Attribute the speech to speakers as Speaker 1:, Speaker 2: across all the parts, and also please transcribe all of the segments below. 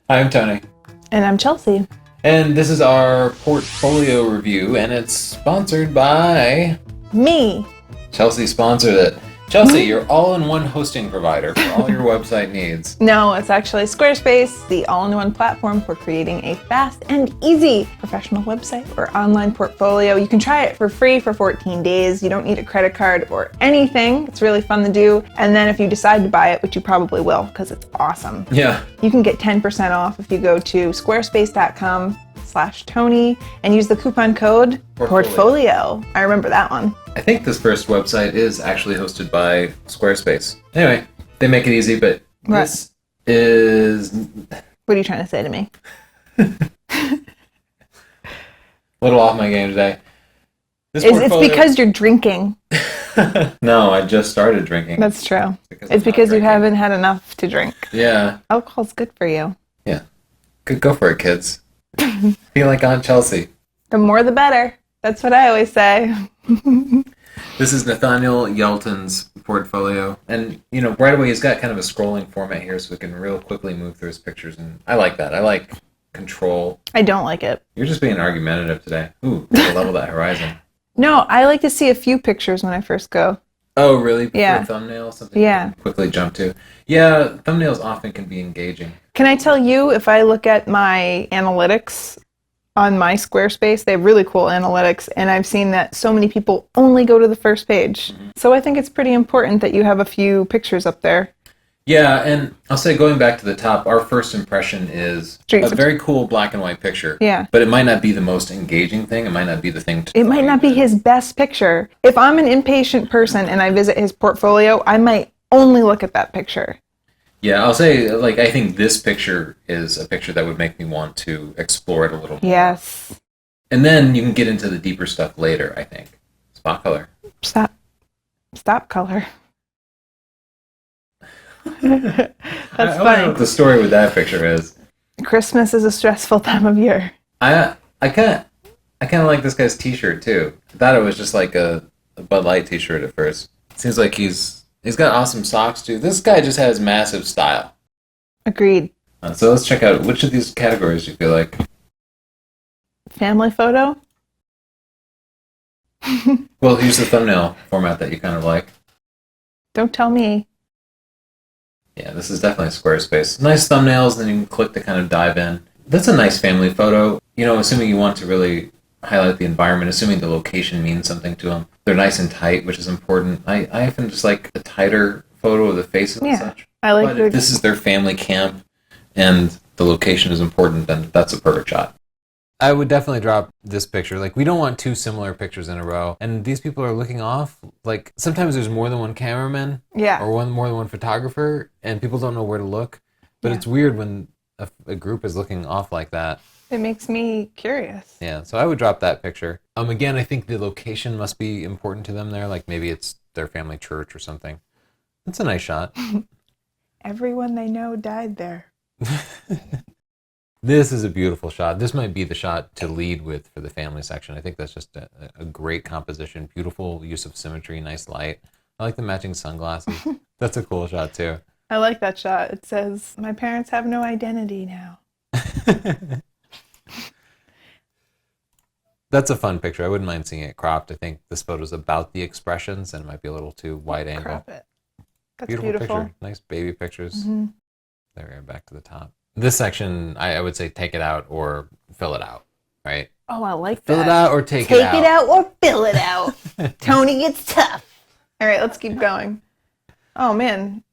Speaker 1: I'm Tony,
Speaker 2: And I'm Chelsea.
Speaker 1: and this is our portfolio review, and it's sponsored by
Speaker 2: Me.
Speaker 1: Chelsea. Sponsored it. Chelsea, your all-in-one hosting provider for all your website needs.
Speaker 2: No, it's actually Squarespace, the all-in-one platform for creating a fast and easy professional website or online portfolio. You can try it for free for 14 days. You don't need a credit card or anything. It's really fun to do. And then if you decide to buy it, which you probably will because it's awesome,
Speaker 1: Yeah.
Speaker 2: you can get 10% off if you go to squarespace.com/Tony and use the coupon code Portfolio. I remember that one.
Speaker 1: I think this first website is actually hosted by Squarespace. Anyway, they make it easy, but this is
Speaker 2: What are you trying to say to me?
Speaker 1: a little off my game today.
Speaker 2: It's because you're drinking.
Speaker 1: No, I just started drinking.
Speaker 2: That's true.
Speaker 1: It's
Speaker 2: It's because you haven't had enough to drink.
Speaker 1: Yeah.
Speaker 2: Alcohol's good for you.
Speaker 1: Yeah. Go for it, kids. Feel like Aunt Chelsea.
Speaker 2: The more the better. That's what I always say.
Speaker 1: This is Nathaniel Yelton's portfolio. And, right away he's got kind of a scrolling format here so we can real quickly move through his pictures. And I like that. I like control.
Speaker 2: I don't like it.
Speaker 1: You're just being argumentative today. Ooh, level that horizon.
Speaker 2: No, I like to see a few pictures when I first go.
Speaker 1: Oh, really?
Speaker 2: Yeah.
Speaker 1: For a thumbnail? Something
Speaker 2: Yeah.
Speaker 1: you can quickly jump to. Yeah, thumbnails often can be engaging.
Speaker 2: Can I tell you, if I look at my analytics on my Squarespace, they have really cool analytics, and I've seen that so many people only go to the first page.
Speaker 1: Mm-hmm.
Speaker 2: So I think it's pretty important that you have a few pictures up there.
Speaker 1: Yeah, and I'll say going back to the top, our first impression is
Speaker 2: Street
Speaker 1: a very cool black and white picture.
Speaker 2: Yeah.
Speaker 1: But it might not be the most engaging thing. It might not be the thing to
Speaker 2: It might not be his best picture. If I'm an impatient person and I visit his portfolio, I might only look at that picture.
Speaker 1: Yeah, I'll say, I think this picture is a picture that would make me want to explore it a little more.
Speaker 2: Yes.
Speaker 1: And then you can get into the deeper stuff later, I think. Spot color.
Speaker 2: Stop color. That's
Speaker 1: I don't know
Speaker 2: funny.
Speaker 1: what the story with that picture is.
Speaker 2: Christmas is a stressful time of year.
Speaker 1: I kind of like this guy's t-shirt, too. I thought it was just like a Bud Light t-shirt at first. Seems like he's got awesome socks, too. This guy just has massive style.
Speaker 2: Agreed.
Speaker 1: So let's check out which of these categories you feel like.
Speaker 2: Family photo?
Speaker 1: Well, here's the thumbnail format that you kind of like.
Speaker 2: Don't tell me.
Speaker 1: Yeah, this is definitely Squarespace. Nice thumbnails, then you can click to kind of dive in. That's a nice family photo. Assuming you want to really highlight the environment, assuming the location means something to them. They're nice and tight, which is important. I often just like a tighter photo of the faces and such.
Speaker 2: I like
Speaker 1: But if this is their family camp and the location is important, then that's a perfect shot. I would definitely drop this picture. We don't want two similar pictures in a row. And these people are looking off. Sometimes there's more than one cameraman.
Speaker 2: Yeah.
Speaker 1: Or more than one photographer, and people don't know where to look. But
Speaker 2: Yeah.
Speaker 1: it's weird when a group is looking off like that.
Speaker 2: It makes me curious.
Speaker 1: Yeah, so I would drop that picture. Again, I think the location must be important to them there. Maybe it's their family church or something. That's a nice shot.
Speaker 2: Everyone they know died there.
Speaker 1: This is a beautiful shot. This might be the shot to lead with for the family section. I think that's just a great composition. Beautiful use of symmetry, nice light. I like the matching sunglasses. That's a cool shot too.
Speaker 2: I like that shot. It says, "My parents have no identity now."
Speaker 1: That's a fun picture. I wouldn't mind seeing it cropped. I think this photo's about the expressions and it might be a little too wide angle.
Speaker 2: Crop it. That's
Speaker 1: Beautiful
Speaker 2: beautiful.
Speaker 1: picture. Nice baby pictures.
Speaker 2: Mm-hmm.
Speaker 1: There we are, back to the top. This section, I would say take it out or fill it out, right?
Speaker 2: Oh, I like that.
Speaker 1: Fill it out or take it
Speaker 2: Take
Speaker 1: out.
Speaker 2: it out or fill it out. Tony gets tough. All right, let's keep going. Oh, man.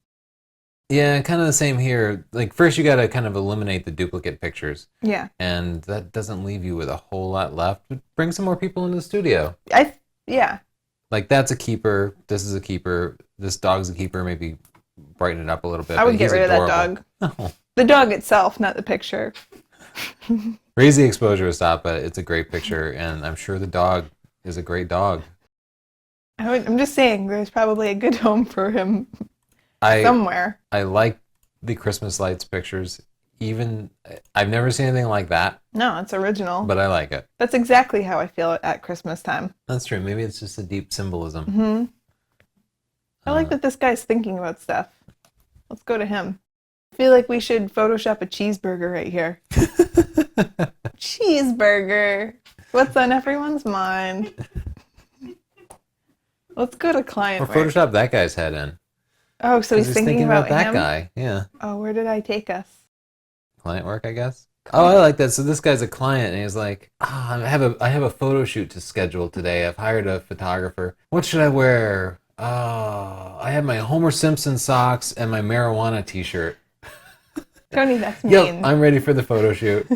Speaker 1: Yeah, kind of the same here. First you got to kind of eliminate the duplicate pictures.
Speaker 2: Yeah.
Speaker 1: And that doesn't leave you with a whole lot left. Bring some more people into the studio.
Speaker 2: Yeah.
Speaker 1: That's a keeper. This is a keeper. This dog's a keeper. Maybe brighten it up a little bit.
Speaker 2: I would
Speaker 1: but
Speaker 2: get
Speaker 1: he's
Speaker 2: rid
Speaker 1: adorable.
Speaker 2: of that dog.
Speaker 1: Oh.
Speaker 2: The dog itself, not the picture.
Speaker 1: Raise the exposure a stop, but it's a great picture, and I'm sure the dog is a great dog.
Speaker 2: I'm just saying, there's probably a good home for him somewhere.
Speaker 1: I like the Christmas lights pictures. I've never seen anything like that.
Speaker 2: No, it's original.
Speaker 1: But I like it.
Speaker 2: That's exactly how I feel at Christmas time.
Speaker 1: That's true. Maybe it's just a deep symbolism.
Speaker 2: Mm-hmm. I like that this guy's thinking about stuff. Let's go to him. I feel like we should Photoshop a cheeseburger right here. Cheeseburger. What's on everyone's mind? Let's go to client
Speaker 1: Or
Speaker 2: work.
Speaker 1: Photoshop that guy's head in.
Speaker 2: Oh, so he's thinking about
Speaker 1: that
Speaker 2: him?
Speaker 1: guy. Yeah.
Speaker 2: Oh, where did I take us?
Speaker 1: Client work, I guess. Oh, I like that. So this guy's a client, and he's like, I have a photo shoot to schedule today. I've hired a photographer. What should I wear? I have my Homer Simpson socks and my marijuana T-shirt.
Speaker 2: Tony, that's mean.
Speaker 1: Yep, I'm ready for the photo shoot.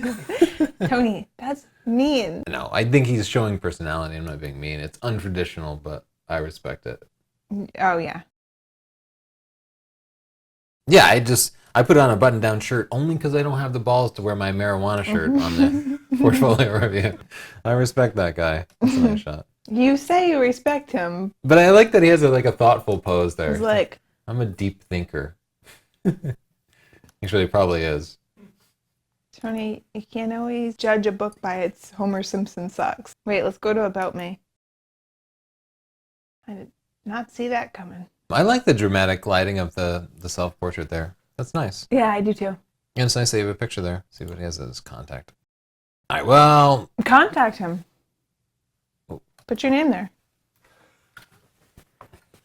Speaker 2: Tony, that's mean.
Speaker 1: No, I think he's showing personality. I'm not being mean. It's untraditional, but I respect it.
Speaker 2: Oh, yeah.
Speaker 1: Yeah, I put on a button-down shirt only because I don't have the balls to wear my marijuana shirt on the portfolio review. I respect that guy. That's a nice shot.
Speaker 2: You say you respect him.
Speaker 1: But I like that he has a thoughtful pose there.
Speaker 2: He's like,
Speaker 1: I'm a deep thinker. Actually, he probably is.
Speaker 2: Tony, you can't always judge a book by its Homer Simpson socks. Wait, let's go to About Me. I did not see that coming.
Speaker 1: I like the dramatic lighting of the self-portrait there. That's nice.
Speaker 2: Yeah, I do too.
Speaker 1: And it's nice to have a picture there. See what he has as contact. All right, well...
Speaker 2: Contact him.
Speaker 1: Oh.
Speaker 2: Put your name there.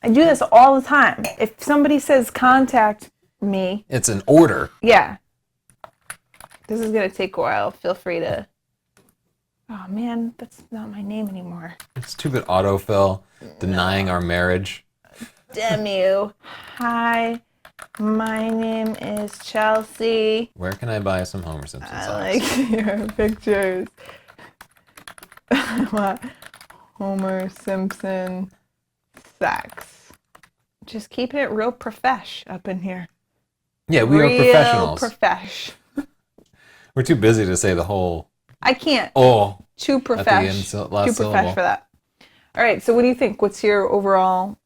Speaker 2: I do this all the time. If somebody says contact me...
Speaker 1: It's an order.
Speaker 2: Yeah. This is going to take a while. Feel free to... Oh, man, that's not my name anymore.
Speaker 1: It's too bad autofill, denying our marriage.
Speaker 2: Damn you. Hi, my name is Chelsea.
Speaker 1: Where can I buy some Homer Simpson socks?
Speaker 2: I like your pictures. Homer Simpson socks. Just keeping it real profesh up in here.
Speaker 1: Yeah, we are professionals.
Speaker 2: Profesh.
Speaker 1: We're too busy to say the whole...
Speaker 2: I can't.
Speaker 1: Oh.
Speaker 2: Too profesh.
Speaker 1: Last
Speaker 2: Too profesh
Speaker 1: syllable.
Speaker 2: for that. All right, so what do you think? What's your overall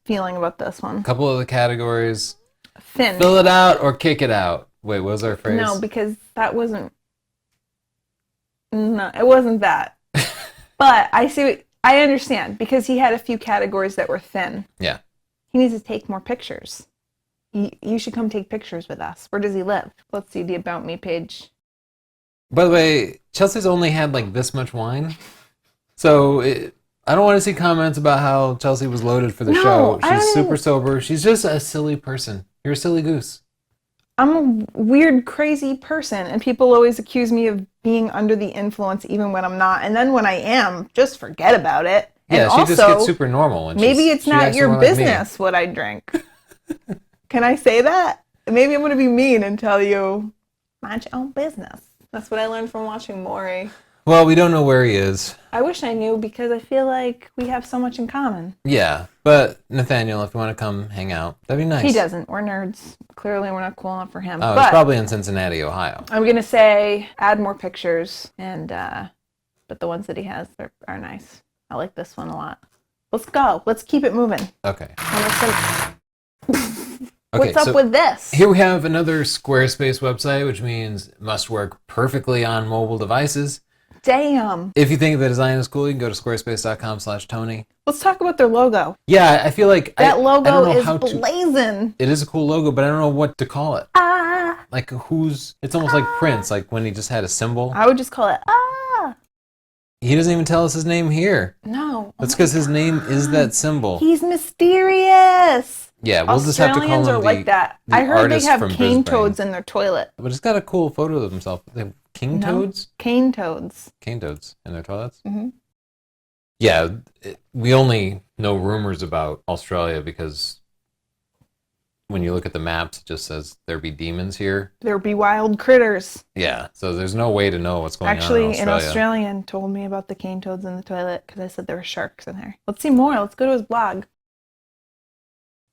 Speaker 2: feeling about this one?
Speaker 1: A couple of the categories.
Speaker 2: Thin.
Speaker 1: Fill it out or kick it out. Wait, what was our phrase?
Speaker 2: No, because that wasn't... No, it wasn't that. But I understand, because he had a few categories that were thin.
Speaker 1: Yeah.
Speaker 2: He needs to take more pictures. You should come take pictures with us. Where does he live? Let's see the About Me page.
Speaker 1: By the way, Chelsea's only had this much wine. So I don't want to see comments about how Chelsea was loaded for the show. She's super sober. She's just a silly person. You're a silly goose.
Speaker 2: I'm a weird, crazy person, and people always accuse me of being under the influence even when I'm not. And then when I am, just forget about it.
Speaker 1: Yeah,
Speaker 2: and
Speaker 1: she
Speaker 2: also,
Speaker 1: just gets super normal. When
Speaker 2: maybe it's
Speaker 1: she
Speaker 2: not
Speaker 1: acts
Speaker 2: your
Speaker 1: more like me.
Speaker 2: business what I drink. Can I say that? Maybe I'm going to be mean and tell you, mind your own business. That's what I learned from watching Maury.
Speaker 1: Well, we don't know where he is.
Speaker 2: I wish I knew, because I feel like we have so much in common.
Speaker 1: Yeah, but Nathaniel, if you want to come hang out, that'd be nice.
Speaker 2: He doesn't. We're nerds. Clearly, we're not cool enough for him.
Speaker 1: Oh,
Speaker 2: but
Speaker 1: it's probably in Cincinnati, Ohio.
Speaker 2: I'm going to say add more pictures, and but the ones that he has are nice. I like this one a lot. Let's go. Let's keep it moving.
Speaker 1: Okay.
Speaker 2: What's up with this?
Speaker 1: Here we have another Squarespace website, which means it must work perfectly on mobile devices.
Speaker 2: Damn.
Speaker 1: If you think the design is cool, you can go to squarespace.com/Tony.
Speaker 2: Let's talk about their logo.
Speaker 1: Yeah, I feel like
Speaker 2: that logo
Speaker 1: I don't know
Speaker 2: is
Speaker 1: how
Speaker 2: blazing.
Speaker 1: It is a cool logo, but I don't know what to call it. It's almost like Prince, when he just had a symbol.
Speaker 2: I would just call it
Speaker 1: He doesn't even tell us his name here.
Speaker 2: No.
Speaker 1: That's because his name is that symbol.
Speaker 2: He's mysterious.
Speaker 1: Yeah, we'll just have to call him
Speaker 2: Australians are like that. I heard they have cane toads in their toilet.
Speaker 1: But it's got a cool photo of himself. They have king toads?
Speaker 2: Cane toads.
Speaker 1: Cane toads in their toilets?
Speaker 2: Mm-hmm.
Speaker 1: Yeah, we only know rumors about Australia because when you look at the maps, it just says there be demons here.
Speaker 2: There be wild critters.
Speaker 1: Yeah, so there's no way to know what's going on in
Speaker 2: Actually,
Speaker 1: Australia.
Speaker 2: an Australian told me about the cane toads in the toilet because I said there were sharks in there. Let's see more. Let's go to his blog.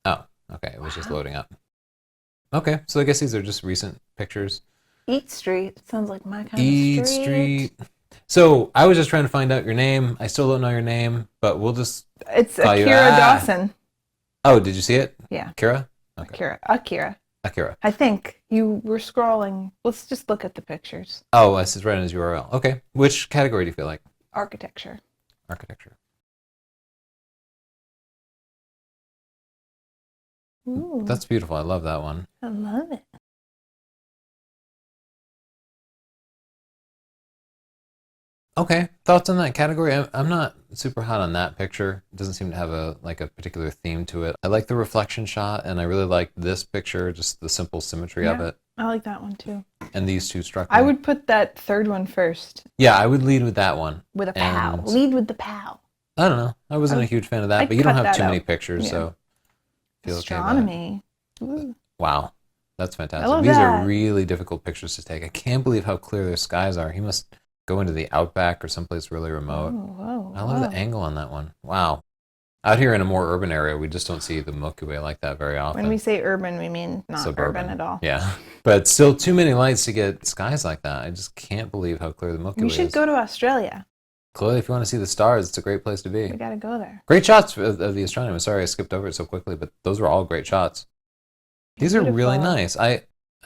Speaker 1: Oh, okay. It was just loading up. Okay, so I guess these are just recent pictures.
Speaker 2: Eat Street. It sounds like my kind
Speaker 1: Eat
Speaker 2: of street.
Speaker 1: Street. So I was just trying to find out your name. I still don't know your name, but we'll just
Speaker 2: It's
Speaker 1: call you
Speaker 2: Akira Dawson.
Speaker 1: Oh, did you see it?
Speaker 2: Yeah.
Speaker 1: Akira? Okay.
Speaker 2: Akira. I think you were scrolling. Let's just look at the pictures.
Speaker 1: Oh, this is right in his URL. Okay. Which category do you feel like?
Speaker 2: Architecture.
Speaker 1: Architecture.
Speaker 2: Ooh,
Speaker 1: That's beautiful. I love that one.
Speaker 2: I love it.
Speaker 1: Okay, thoughts on that category? I'm not super hot on that picture. It doesn't seem to have a particular theme to it. I like the reflection shot, and I really like this picture, just the simple symmetry of it.
Speaker 2: I like that one too.
Speaker 1: And these two struck me.
Speaker 2: I would put that third one first.
Speaker 1: Yeah, I would lead with that one.
Speaker 2: With a pow.
Speaker 1: And
Speaker 2: Lead with the pow.
Speaker 1: I don't know. I wasn't a huge fan of that, but you don't have too many pictures, so feel okay about it.
Speaker 2: Astronomy. Ooh.
Speaker 1: Wow, that's fantastic.
Speaker 2: I love
Speaker 1: These
Speaker 2: that.
Speaker 1: are really difficult pictures to take. I can't believe how clear their skies are. He must go into the outback or someplace really remote.
Speaker 2: Whoa,
Speaker 1: I love the angle on that one. Wow. Out here in a more urban area, we just don't see the Milky Way like that very often.
Speaker 2: When we say urban, we mean not
Speaker 1: Suburban.
Speaker 2: urban at all.
Speaker 1: Yeah. But still too many lights to get skies like that. I just can't believe how clear the Milky Way is.
Speaker 2: We should go to Australia.
Speaker 1: Chloe, if you want to see the stars, it's a great place to be.
Speaker 2: We gotta go there.
Speaker 1: Great shots of the astronomy. I'm sorry I skipped over it so quickly, but those were all great shots. These are really nice.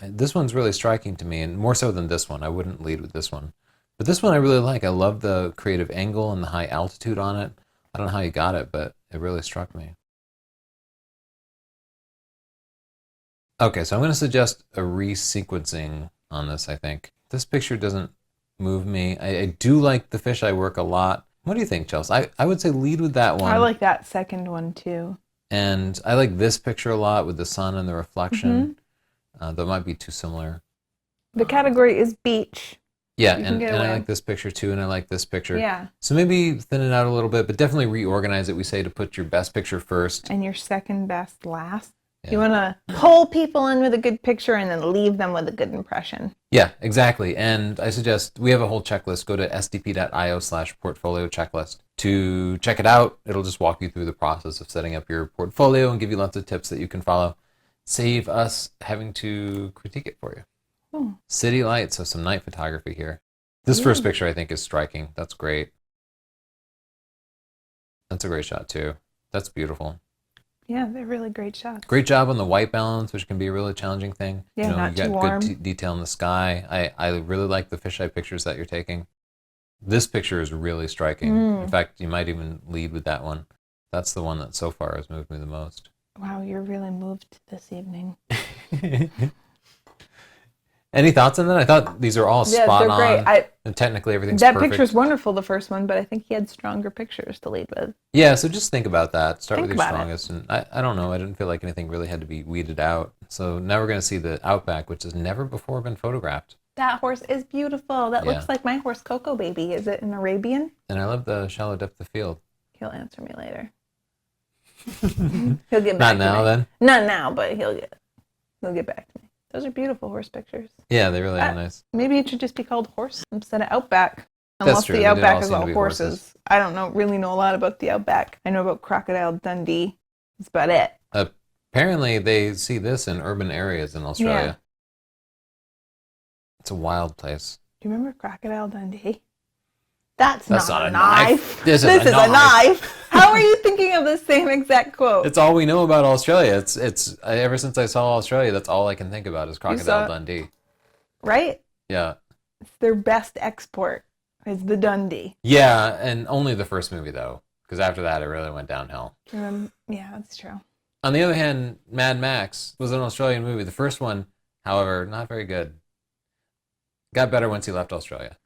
Speaker 1: This one's really striking to me, and more so than this one. I wouldn't lead with this one. But this one I really like. I love the creative angle and the high altitude on it. I don't know how you got it, but it really struck me. Okay, so I'm going to suggest a resequencing on this, I think. This picture doesn't move me. I do like the fisheye work a lot. What do you think, Chelsea? I would say lead with that one.
Speaker 2: I like that second one too.
Speaker 1: And I like this picture a lot with the sun and the reflection. That might be too similar.
Speaker 2: The category is beach.
Speaker 1: Yeah, and I like this picture too, and I like this picture.
Speaker 2: Yeah.
Speaker 1: So maybe thin it out a little bit, but definitely reorganize it. We say to put your best picture first.
Speaker 2: And your second best last.
Speaker 1: Yeah.
Speaker 2: You want to pull people in with a good picture and then leave them with a good impression.
Speaker 1: Yeah, exactly. And I suggest we have a whole checklist. Go to sdp.io/portfolio checklist to check it out. It'll just walk you through the process of setting up your portfolio and give you lots of tips that you can follow. Save us having to critique it for you.
Speaker 2: Ooh.
Speaker 1: City lights, so some night photography here. This first picture I think is striking. That's great. That's a great shot too. That's beautiful.
Speaker 2: Yeah, they're really great shots.
Speaker 1: Great job on the white balance, which can be a really challenging thing.
Speaker 2: Yeah, not
Speaker 1: you got
Speaker 2: too warm.
Speaker 1: good detail in the sky. I really like the fisheye pictures that you're taking. This picture is really striking. In fact, you might even lead with that one. That's the one that so far has moved me the most.
Speaker 2: Wow, you're really moved this evening.
Speaker 1: Any thoughts on that? I thought these are all spot on.
Speaker 2: Great.
Speaker 1: And technically everything's
Speaker 2: that
Speaker 1: perfect.
Speaker 2: picture's wonderful, the first one, but I think he had stronger pictures to lead with.
Speaker 1: Yeah, so just think about that. Start
Speaker 2: Think
Speaker 1: with your
Speaker 2: about
Speaker 1: strongest. And I don't know. I didn't feel like anything really had to be weeded out. So now we're going to see the outback, which has never before been photographed.
Speaker 2: That horse is beautiful. That looks like my horse, Coco Baby. Is it an Arabian?
Speaker 1: And I love the shallow depth of field.
Speaker 2: He'll answer me later. He'll get back
Speaker 1: Not now, then?
Speaker 2: Not now, but he'll get back to me. Those are beautiful horse pictures.
Speaker 1: Yeah, they really are nice.
Speaker 2: Maybe it should just be called horse instead of outback.
Speaker 1: That's
Speaker 2: Unless
Speaker 1: true.
Speaker 2: the outback is
Speaker 1: all
Speaker 2: all
Speaker 1: seem to be
Speaker 2: horses. I don't really know a lot about the outback. I know about Crocodile Dundee. That's about it.
Speaker 1: Apparently, they see this in urban areas in Australia.
Speaker 2: Yeah.
Speaker 1: It's a wild place.
Speaker 2: Do you remember Crocodile Dundee? That's not a
Speaker 1: knife.
Speaker 2: This is a knife. How are you thinking of the same exact quote?
Speaker 1: It's all we know about Australia. It's ever since I saw Australia, that's all I can think about is Crocodile Dundee.
Speaker 2: Right?
Speaker 1: Yeah.
Speaker 2: It's their best export is the Dundee.
Speaker 1: Yeah, and only the first movie though, because after that it really went downhill.
Speaker 2: Yeah, that's true.
Speaker 1: On the other hand, Mad Max was an Australian movie. The first one, however, not very good. Got better once he left Australia.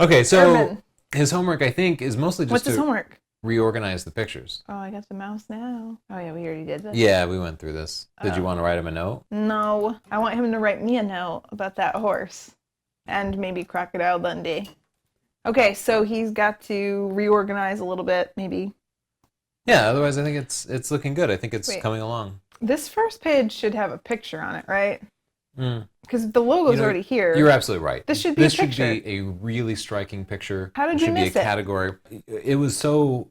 Speaker 1: Okay, so
Speaker 2: Urban.
Speaker 1: His homework, I think, is mostly just
Speaker 2: What's his homework?
Speaker 1: Reorganize the pictures.
Speaker 2: Oh, I got the mouse now. Oh, yeah, we already did this.
Speaker 1: Yeah, we went through this. Did you want to write him a note?
Speaker 2: No, I want him to write me a note about that horse and maybe Crocodile Dundee. Okay, so he's got to reorganize a little bit, maybe.
Speaker 1: Yeah, otherwise I think it's looking good. I think it's coming along.
Speaker 2: This first page should have a picture on it, right? Because the logo's already here.
Speaker 1: You're absolutely right.
Speaker 2: This should be a picture.
Speaker 1: This should be a really striking picture.
Speaker 2: How did you miss it?
Speaker 1: Should be a category. It was so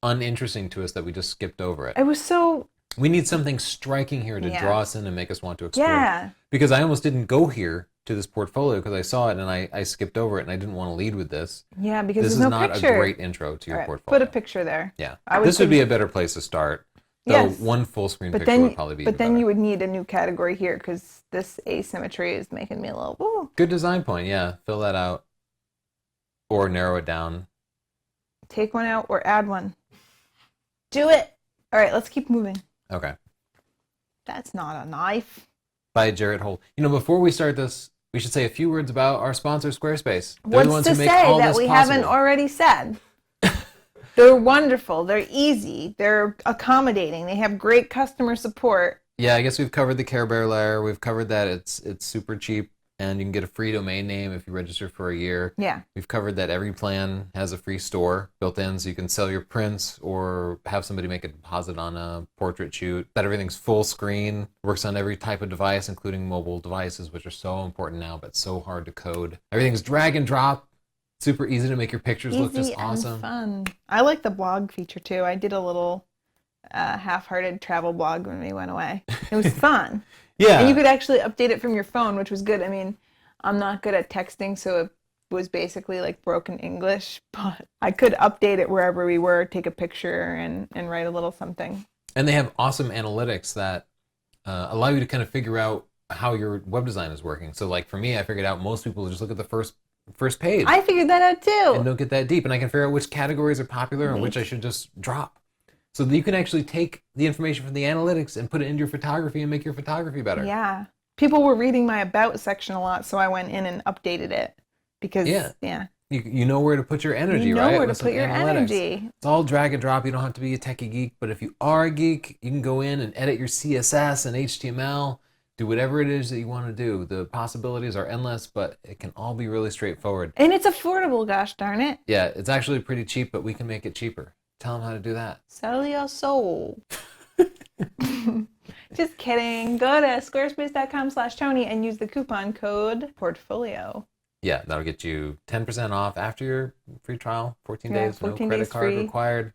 Speaker 1: uninteresting to us that we just skipped over it.
Speaker 2: It was so...
Speaker 1: We need something striking here to draw us in and make us want to explore.
Speaker 2: Yeah.
Speaker 1: Because I almost didn't go here to this portfolio because I saw it and I skipped over it and I didn't want to lead with this.
Speaker 2: Yeah, because
Speaker 1: this
Speaker 2: there's
Speaker 1: is
Speaker 2: no
Speaker 1: not
Speaker 2: picture.
Speaker 1: a great intro to your portfolio.
Speaker 2: Put a picture there.
Speaker 1: Yeah. This would be a better place to start. Though one full screen picture would probably be
Speaker 2: But then
Speaker 1: better.
Speaker 2: you would need a new category here because this asymmetry is making me a little... Ooh.
Speaker 1: Good design point, yeah. Fill that out. Or narrow it down.
Speaker 2: Take one out or add one. Do it. All right, let's keep moving.
Speaker 1: Okay.
Speaker 2: That's not a knife.
Speaker 1: By Jared Hole. Before we start this, we should say a few words about our sponsor, Squarespace. They're the
Speaker 2: What's
Speaker 1: ones
Speaker 2: to
Speaker 1: who make
Speaker 2: say
Speaker 1: all
Speaker 2: that
Speaker 1: this
Speaker 2: we
Speaker 1: possible.
Speaker 2: haven't already said? They're wonderful. They're easy. They're accommodating. They have great customer support.
Speaker 1: Yeah, I guess we've covered the Care Bear layer. We've covered that it's super cheap and you can get a free domain name if you register for a year.
Speaker 2: Yeah.
Speaker 1: We've covered that every plan has a free store built in so you can sell your prints or have somebody make a deposit on a portrait shoot. That everything's full screen, works on every type of device, including mobile devices, which are so important now, but so hard to code. Everything's drag and drop. Super easy to make your pictures look just awesome.
Speaker 2: And fun. I like the blog feature too. I did a little half-hearted travel blog when we went away. It was fun.
Speaker 1: Yeah.
Speaker 2: And you could actually update it from your phone, which was good. I mean, I'm not good at texting, so it was basically like broken English, but I could update it wherever we were, take a picture and write a little something.
Speaker 1: And they have awesome analytics that allow you to kind of figure out how your web design is working. So like for me, I figured out most people just look at the first page.
Speaker 2: I figured that out too.
Speaker 1: And don't get that deep. And I can figure out which categories are popular and which I should just drop. So that you can actually take the information from the analytics and put it into your photography and make your photography better.
Speaker 2: Yeah. People were reading my about section a lot, so I went in and updated it. Because, yeah.
Speaker 1: You know where to put your energy,
Speaker 2: you know
Speaker 1: right?
Speaker 2: where to put your energy.
Speaker 1: It's all drag and drop. You don't have to be a techie geek. But if you are a geek, you can go in and edit your CSS and HTML. Do whatever it is that you want to do. The possibilities are endless, but it can all be really straightforward.
Speaker 2: And it's affordable, gosh darn it.
Speaker 1: Yeah, it's actually pretty cheap, but we can make it cheaper. Tell them how to do that.
Speaker 2: Sell your soul. Just kidding. Go to squarespace.com/Tony and use the coupon code portfolio.
Speaker 1: Yeah, that'll get you 10% off after your free trial. 14 days,
Speaker 2: 14
Speaker 1: no credit
Speaker 2: days
Speaker 1: card
Speaker 2: free.
Speaker 1: required.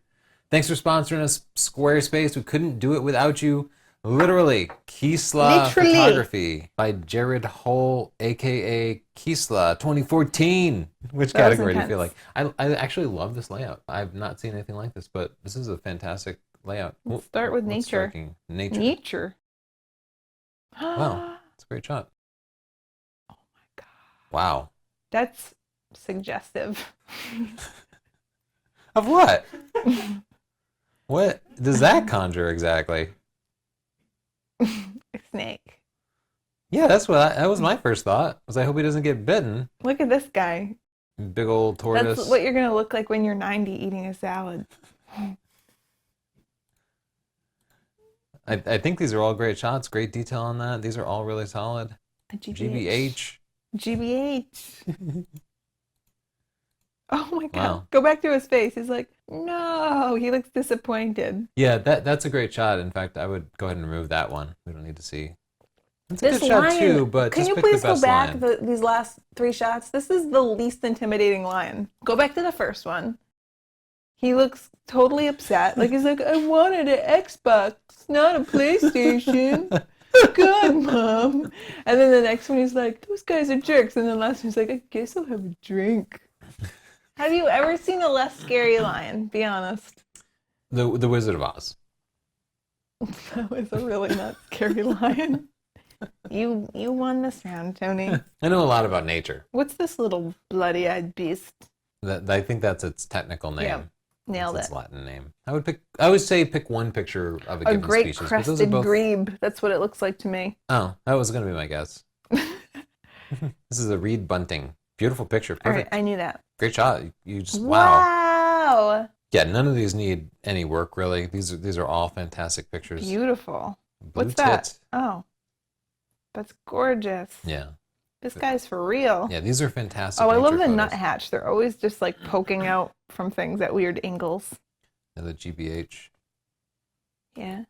Speaker 1: Thanks for sponsoring us, Squarespace. We couldn't do it without you. Literally, Kisla Photography by Jared Hole, aka Kisla 2014. Which category do you feel like? I actually love this layout. I've not seen anything like this, but this is a fantastic layout.
Speaker 2: Let's start with nature.
Speaker 1: Nature. Wow, it's a great shot.
Speaker 2: Oh my God.
Speaker 1: Wow.
Speaker 2: That's suggestive.
Speaker 1: Of what? What does that conjure exactly?
Speaker 2: A snake.
Speaker 1: Yeah, that was my first thought. I hope he doesn't get bitten.
Speaker 2: Look at this guy.
Speaker 1: Big old tortoise.
Speaker 2: That's what you're gonna look like when you're 90 eating a salad.
Speaker 1: I think these are all great shots. Great detail on that. These are all really solid. GBH.
Speaker 2: GBH. Oh my God.
Speaker 1: Wow.
Speaker 2: Go back to his face. He's like, no. He looks disappointed.
Speaker 1: Yeah, that's a great shot. In fact, I would go ahead and remove that one. We don't need to see. It's a
Speaker 2: This
Speaker 1: good shot
Speaker 2: lion,
Speaker 1: too, but
Speaker 2: can
Speaker 1: just
Speaker 2: you
Speaker 1: pick
Speaker 2: please
Speaker 1: the
Speaker 2: go
Speaker 1: best
Speaker 2: back
Speaker 1: lion.
Speaker 2: these last 3 shots? This is the least intimidating lion. Go back to the first one. He looks totally upset. Like he's like, I wanted an Xbox, not a PlayStation. God, Mom. And then the next one he's like, those guys are jerks. And then the last one he's like, I guess I'll have a drink. Have you ever seen a less scary lion? Be honest.
Speaker 1: The Wizard of Oz.
Speaker 2: That was a really not scary lion. You won this round, Tony.
Speaker 1: I know a lot about nature.
Speaker 2: What's this little bloody-eyed beast?
Speaker 1: I think that's its technical name.
Speaker 2: Yeah, nailed
Speaker 1: That's
Speaker 2: it.
Speaker 1: its Latin name. I would say pick one picture of a given
Speaker 2: great
Speaker 1: species. But
Speaker 2: crested
Speaker 1: those are both...
Speaker 2: grebe. That's what it looks like to me.
Speaker 1: Oh, that was going to be my guess. This is a reed bunting. Beautiful picture.
Speaker 2: All right,
Speaker 1: Perfect.
Speaker 2: I knew that.
Speaker 1: Great shot. You just wow.
Speaker 2: Wow.
Speaker 1: Yeah, none of these need any work really. These are all fantastic pictures.
Speaker 2: Beautiful.
Speaker 1: Blue
Speaker 2: What's that?
Speaker 1: tit.
Speaker 2: Oh, that's gorgeous.
Speaker 1: Yeah.
Speaker 2: This guy's for real.
Speaker 1: Yeah, these are fantastic.
Speaker 2: Oh, I love
Speaker 1: nature
Speaker 2: the
Speaker 1: photos.
Speaker 2: nuthatch. They're always just like poking out from things at weird angles.
Speaker 1: And the GBH.
Speaker 2: Yeah.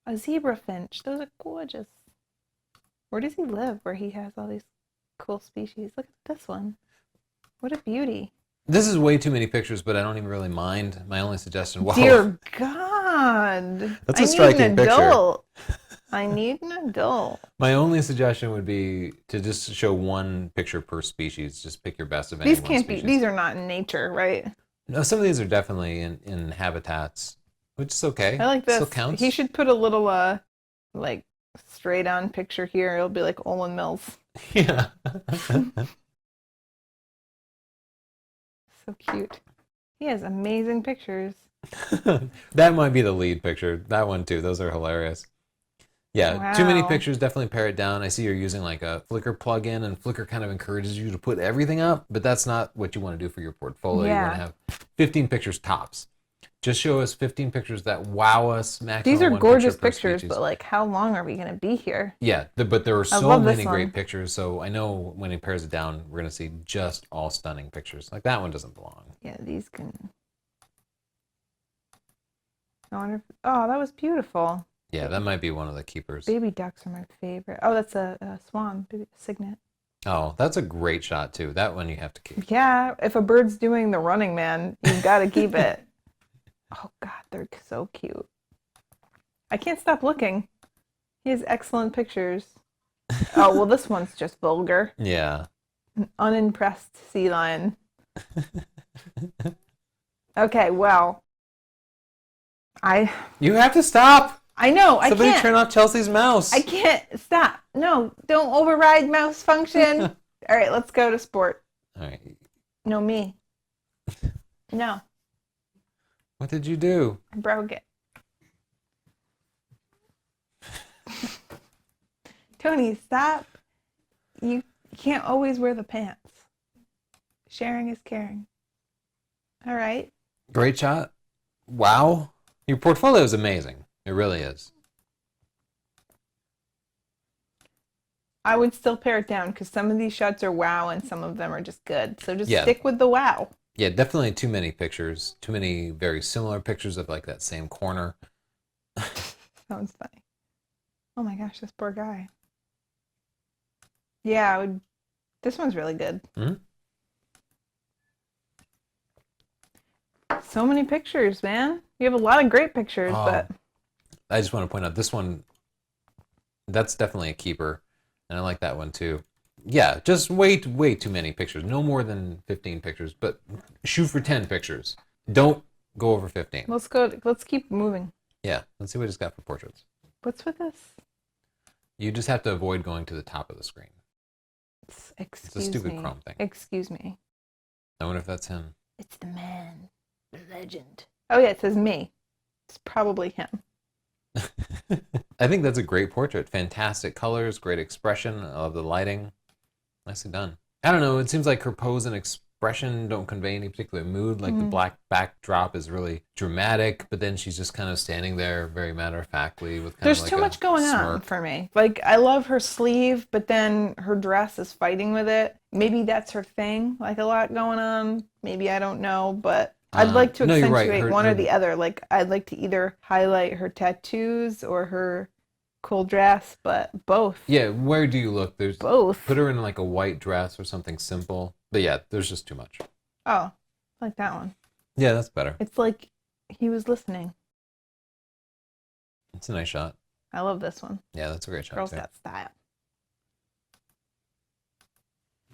Speaker 2: A zebra finch. Those are gorgeous. Where does he live where he has all these cool species? Look at this one. What a beauty.
Speaker 1: This is way too many pictures, but I don't even really mind. My only suggestion. Whoa.
Speaker 2: Dear God.
Speaker 1: That's a striking picture.
Speaker 2: Adult. I need an adult.
Speaker 1: My only suggestion would be to just show one picture per species. Just pick your best of any
Speaker 2: These
Speaker 1: one
Speaker 2: can't
Speaker 1: species.
Speaker 2: be. These are not in nature, right?
Speaker 1: No, some of these are definitely in habitats, which is okay.
Speaker 2: I like this.
Speaker 1: Still counts.
Speaker 2: He should put a little like straight on picture here. It'll be like Olin Mills.
Speaker 1: Yeah.
Speaker 2: So cute. He has amazing pictures.
Speaker 1: That might be the lead picture. That one too. Those are hilarious. Yeah, too many
Speaker 2: Wow.
Speaker 1: pictures, definitely pare it down. I see you're using like a Flickr plugin, and Flickr kind of encourages you to put everything up, but that's not what you want to do for your portfolio. You want to
Speaker 2: Yeah.
Speaker 1: have 15 pictures tops. Just show us 15 pictures that wow us,
Speaker 2: These
Speaker 1: maximum
Speaker 2: are
Speaker 1: one picture
Speaker 2: gorgeous
Speaker 1: per
Speaker 2: pictures, but
Speaker 1: species.
Speaker 2: like, how long are we going to be here?
Speaker 1: Yeah, but there are
Speaker 2: I
Speaker 1: so
Speaker 2: love this
Speaker 1: many
Speaker 2: one.
Speaker 1: great pictures, so I know when he pares it down, we're going to see just all stunning pictures. Like that one doesn't belong.
Speaker 2: Yeah, these can. I wonder if... Oh, that was beautiful.
Speaker 1: Yeah, that might be one of the keepers.
Speaker 2: Baby ducks are my favorite. Oh, that's a swan, baby cygnet.
Speaker 1: Oh, that's a great shot too. That one you have to keep.
Speaker 2: Yeah, if a bird's doing the running man, you've got to keep it. Oh God, they're so cute. I can't stop looking. He has excellent pictures. Oh, well, this one's just vulgar.
Speaker 1: Yeah.
Speaker 2: An unimpressed sea lion. Okay, well, I
Speaker 1: You have to stop.
Speaker 2: I know, I
Speaker 1: Somebody
Speaker 2: can't.
Speaker 1: turn off Chelsea's mouse.
Speaker 2: I can't stop. No, don't override mouse function. All right, let's go to sport.
Speaker 1: All right.
Speaker 2: No, me. No,
Speaker 1: What did you do?
Speaker 2: I broke it. Tony, stop. You can't always wear the pants. Sharing is caring. All right.
Speaker 1: Great shot. Wow. Your portfolio is amazing. It really is.
Speaker 2: I would still pare it down because some of these shots are wow and some of them are just good. So just
Speaker 1: Yeah.
Speaker 2: stick with the wow.
Speaker 1: Yeah, definitely too many pictures. Too many very similar pictures of like that same corner.
Speaker 2: Sounds funny. Oh my gosh, this poor guy. Yeah, I would. This one's really good.
Speaker 1: Hmm?
Speaker 2: So many pictures, man. You have a lot of great pictures,
Speaker 1: Oh,
Speaker 2: but
Speaker 1: I just want to point out this one, that's definitely a keeper. And I like that one too. Yeah, just way too many pictures. No more than 15 pictures, but shoot for 10 pictures. Don't go over 15.
Speaker 2: let's go. Let's keep moving.
Speaker 1: Yeah, let's see what it's got for portraits.
Speaker 2: What's with this?
Speaker 1: You just have to avoid going to the top of the screen.
Speaker 2: Excuse
Speaker 1: stupid
Speaker 2: me.
Speaker 1: Chrome thing.
Speaker 2: Excuse me.
Speaker 1: I wonder if that's him.
Speaker 2: It's the man, the legend. Oh yeah, it says me. It's probably him.
Speaker 1: I think that's a great portrait. Fantastic colors, great expression. I love the lighting. Nicely done. I don't know. It seems like her pose and expression don't convey any particular mood. Like the black backdrop is really dramatic, but then she's just kind of standing there very matter of factly with kind
Speaker 2: There's
Speaker 1: of like
Speaker 2: too much going on
Speaker 1: smirk.
Speaker 2: for me. Like, I love her sleeve, but then her dress is fighting with it. Maybe that's her thing. Like, a lot going on. Maybe I don't know, but I'd like to
Speaker 1: No, you're right.
Speaker 2: accentuate one or the other. Like, I'd like to either highlight her tattoos or her cool dress, but both.
Speaker 1: Yeah, where do you look? There's
Speaker 2: Both.
Speaker 1: Put her in like a white dress or something simple. But yeah, there's just too much.
Speaker 2: Oh, I like that one.
Speaker 1: Yeah, that's better.
Speaker 2: It's like he was listening.
Speaker 1: It's a nice shot.
Speaker 2: I love this one.
Speaker 1: Yeah, that's a great shot
Speaker 2: Girl's
Speaker 1: too.
Speaker 2: got style.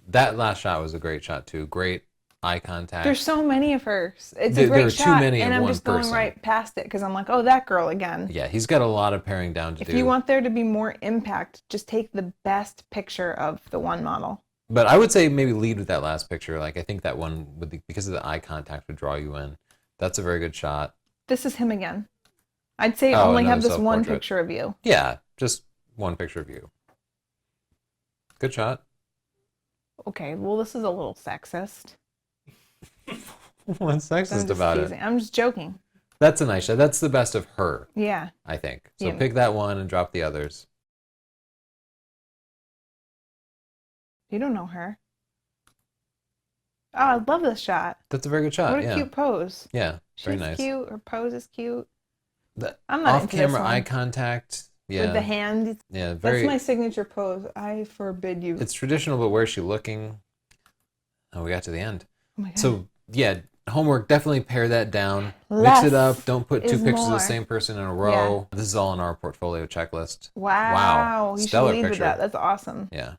Speaker 1: That last shot was a great shot too. Great eye contact.
Speaker 2: There's so many of hers. It's
Speaker 1: There
Speaker 2: a great
Speaker 1: are too
Speaker 2: shot,
Speaker 1: many
Speaker 2: and
Speaker 1: of
Speaker 2: I'm
Speaker 1: one
Speaker 2: just going
Speaker 1: person.
Speaker 2: right past it because I'm like, oh, that girl again.
Speaker 1: Yeah, he's got a lot of paring down to
Speaker 2: If
Speaker 1: do.
Speaker 2: you want there to be more impact, just take the best picture of the one model.
Speaker 1: But I would say maybe lead with that last picture. Like I think that one with because of the eye contact would draw you in. That's a very good shot.
Speaker 2: This is him again. I'd say
Speaker 1: Oh,
Speaker 2: only have
Speaker 1: another
Speaker 2: this one
Speaker 1: self-portrait.
Speaker 2: picture of you.
Speaker 1: Yeah, just one picture of you. Good shot.
Speaker 2: Okay, well, this is a little sexist.
Speaker 1: What's
Speaker 2: I'm
Speaker 1: sexist
Speaker 2: just
Speaker 1: about
Speaker 2: teasing.
Speaker 1: it?
Speaker 2: I'm just joking.
Speaker 1: That's a nice shot. That's the best of her,
Speaker 2: Yeah.
Speaker 1: I think. So
Speaker 2: Yeah.
Speaker 1: pick that one and drop the others.
Speaker 2: You don't know her. Oh, I love this shot.
Speaker 1: That's a very good shot.
Speaker 2: What a
Speaker 1: yeah.
Speaker 2: cute pose.
Speaker 1: Yeah. Very
Speaker 2: She's
Speaker 1: nice.
Speaker 2: cute. Her pose is cute.
Speaker 1: The
Speaker 2: I'm not into this
Speaker 1: off-camera
Speaker 2: one.
Speaker 1: eye contact. Yeah.
Speaker 2: With the hand.
Speaker 1: Yeah. Very.
Speaker 2: That's my signature pose. I forbid you.
Speaker 1: It's traditional, but where's she looking? Oh, we got to the end.
Speaker 2: Oh my God.
Speaker 1: So yeah, homework. Definitely pare that down.
Speaker 2: Less
Speaker 1: Mix it up. Don't put two
Speaker 2: is
Speaker 1: pictures of the
Speaker 2: more.
Speaker 1: same person in a row. This is all in our portfolio checklist.
Speaker 2: Wow. You should
Speaker 1: Stellar
Speaker 2: lead with
Speaker 1: picture.
Speaker 2: that. That's awesome.
Speaker 1: Yeah.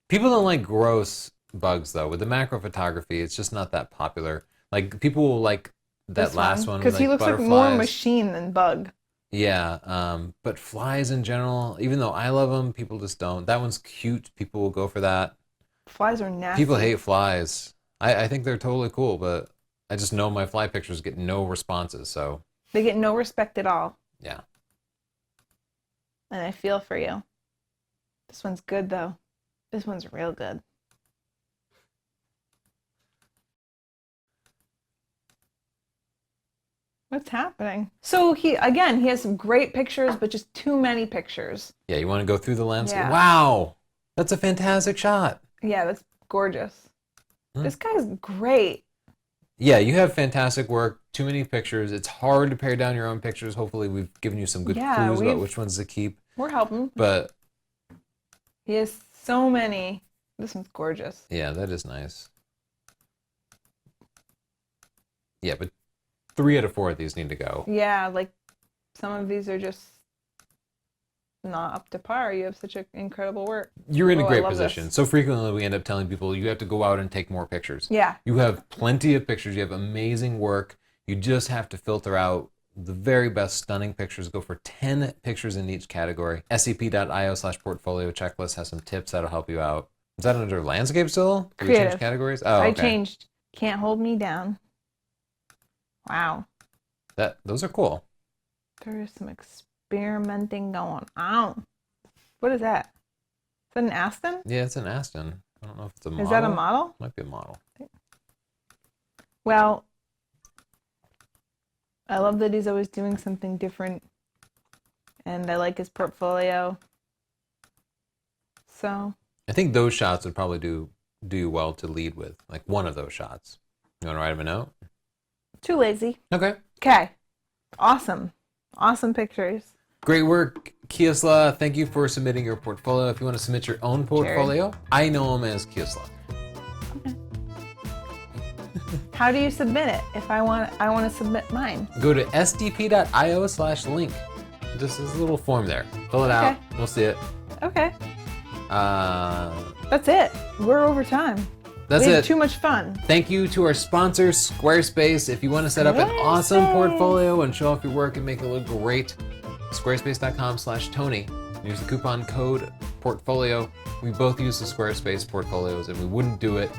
Speaker 1: People don't like gross bugs though. With the macro photography, it's just not that popular. Like people will like that last one
Speaker 2: because
Speaker 1: with,
Speaker 2: he
Speaker 1: like,
Speaker 2: looks like more
Speaker 1: butterflies.
Speaker 2: machine than bug.
Speaker 1: Yeah, but flies in general, even though I love them, people just don't. That one's cute. People will go for that.
Speaker 2: Flies are nasty.
Speaker 1: People hate flies. I think they're totally cool, but I just know my fly pictures get no responses, so.
Speaker 2: They get no respect at all.
Speaker 1: Yeah.
Speaker 2: And I feel for you. This one's good, though. This one's real good. What's happening? So he has some great pictures, but just too many pictures.
Speaker 1: Yeah, you want to go through the landscape?
Speaker 2: Yeah.
Speaker 1: Wow! That's a fantastic shot.
Speaker 2: Yeah, that's gorgeous. This guy's great.
Speaker 1: Yeah, you have fantastic work. Too many pictures. It's hard to pare down your own pictures. Hopefully we've given you some good clues about which ones to keep.
Speaker 2: We're helping.
Speaker 1: But
Speaker 2: he has so many. This one's gorgeous.
Speaker 1: Yeah, that is nice. Yeah, but 3 out of 4 of these need to go.
Speaker 2: Yeah, like some of these are just not up to par. You have such incredible work.
Speaker 1: You're in a great position. This. So frequently we end up telling people you have to go out and take more pictures.
Speaker 2: Yeah.
Speaker 1: You have plenty of pictures. You have amazing work. You just have to filter out the very best stunning pictures. Go for 10 pictures in each category. scp.io/portfolio checklist has some tips that'll help you out. Is that under landscape still?
Speaker 2: Creative.
Speaker 1: Did we change categories? Oh, okay.
Speaker 2: I changed. Can't hold me down. Wow.
Speaker 1: Those are cool.
Speaker 2: There is some experimenting going on. What is that? Is that an Aston?
Speaker 1: Yeah, it's an Aston. I don't know if it's a model.
Speaker 2: Is that a model?
Speaker 1: Might be a model.
Speaker 2: Well, I love that he's always doing something different. And I like his portfolio. So
Speaker 1: I think those shots would probably do well to lead with. Like one of those shots. You want to write him a note?
Speaker 2: Too lazy.
Speaker 1: Okay.
Speaker 2: Okay. Awesome. Awesome pictures.
Speaker 1: Great work, Kiesla. Thank you for submitting your portfolio. If you want to submit your own portfolio, I know him as Kiesla.
Speaker 2: Okay. How do you submit it? If I want to submit mine.
Speaker 1: Go to sdp.io/link. Just this little form there. Fill it out. We'll see it.
Speaker 2: Okay.
Speaker 1: That's
Speaker 2: it. We're over time.
Speaker 1: That's
Speaker 2: we
Speaker 1: it.
Speaker 2: had too much fun.
Speaker 1: Thank you to our sponsor, Squarespace. If you want to set up an awesome portfolio and show off your work and make it look great, squarespace.com/Tony. Use the coupon code portfolio. We both use the Squarespace portfolios, and we wouldn't do it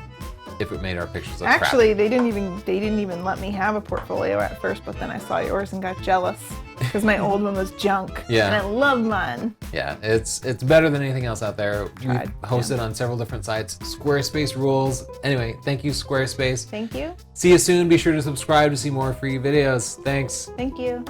Speaker 1: if it made our pictures look crap.
Speaker 2: Actually, they didn't even let me have a portfolio at first, but then I saw yours and got jealous because my old one was junk.
Speaker 1: Yeah.
Speaker 2: And I love mine.
Speaker 1: Yeah, it's better than anything else out there. We host it on several different sites. Squarespace rules. Anyway, thank you, Squarespace.
Speaker 2: Thank you.
Speaker 1: See you soon. Be sure to subscribe to see more free videos. Thanks.
Speaker 2: Thank you.